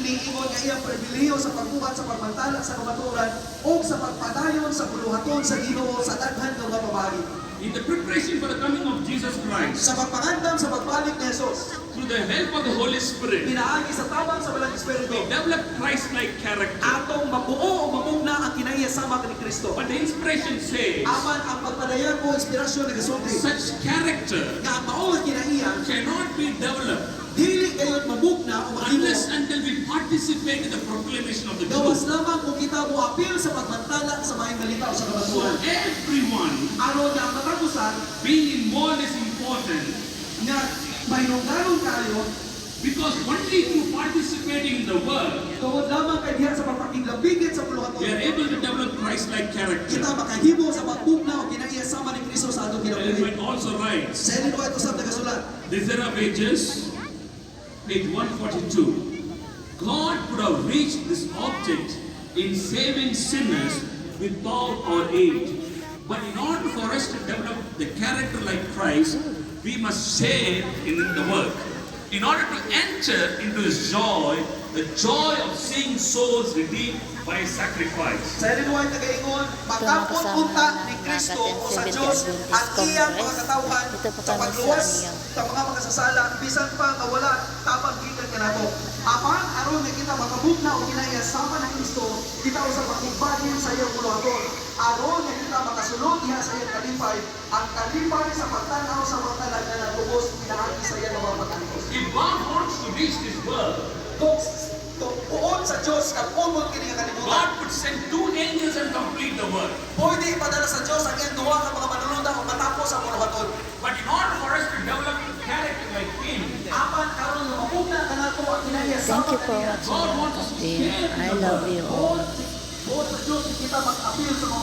niingon nga iyang pribilehiyo sa pagbuhat sa pagmantala sa kamaturan o sa pagpadayon sa buluhaton sa Ginoo sa daghan nga pamagi. In the preparation for the coming of Jesus Christ, Sa pagpangandam sa pagbalik ni Jesus, through the help of the Holy Spirit, pinaagi sa tabang sa Balang Espiritu, we develop Christ-like character. atong mabuo o mamugna ang kinaiya sama ni Kristo. But the inspiration says, Aman ang pagpadayon o inspirasyon ni Gasulti, such character nga ang mao nga kinaiya, cannot be developed dili kayo mamugna o mahimo. unless until we participate in the proclamation of the Gawas truth. lamang kung kita mo apil sa pagmantala sa maayong balita o sa So kabaturan. everyone Aron nga ang matagusan being involved is important nga mahinungdanon kayo, because only through participating in the work, tungod lamang kay diha sa pagpakilabigit sa we puluhaton, are able to develop Christ-like character. kita makahimo sa pagmugna o kinaiya sama ni Kristo sa atong Ellen kinabuhi. White also writes, Sa Ellen White usab nagasulat, Desire of Ages, page 142. God could have reached this object in saving sinners without our aid. But in order for us to develop the character like Christ, we must share in the work. In order to enter into His joy, the joy of seeing souls redeemed by His sacrifice. sa Ellen White nagaingon, pagkapot unta ni Kristo o sa Dios ang iyang mga katawhan sa pagluwas sa mga makasasala bisan pa nga wala tapang gikan kanato. Apan aron nga kita makabugna o kinaiya sama ni Kristo, kita usa pakigbagin sa iyang buluhaton. Aron nga kita makasulod diha sa iyang kalipay, ang kalipay sa pagtanaw sa mga talaga na tubos pinaagi sa iyang mga pagkantos. If God wants to reach this world, Tuon sa Diyos kag umon kini nga kalibutan. God would send 2 angels and complete the work. Pwede ipadala sa Diyos ang iyang duha ka mga manununda o matapos ang buluhaton. But in order for us to develop character like Him, Apan karon nga mapugna kanato ang kinaiya Thank sama you for kaniya. watching, my dear. I love you all. Buot sa Diyos kita mag-apil sa mga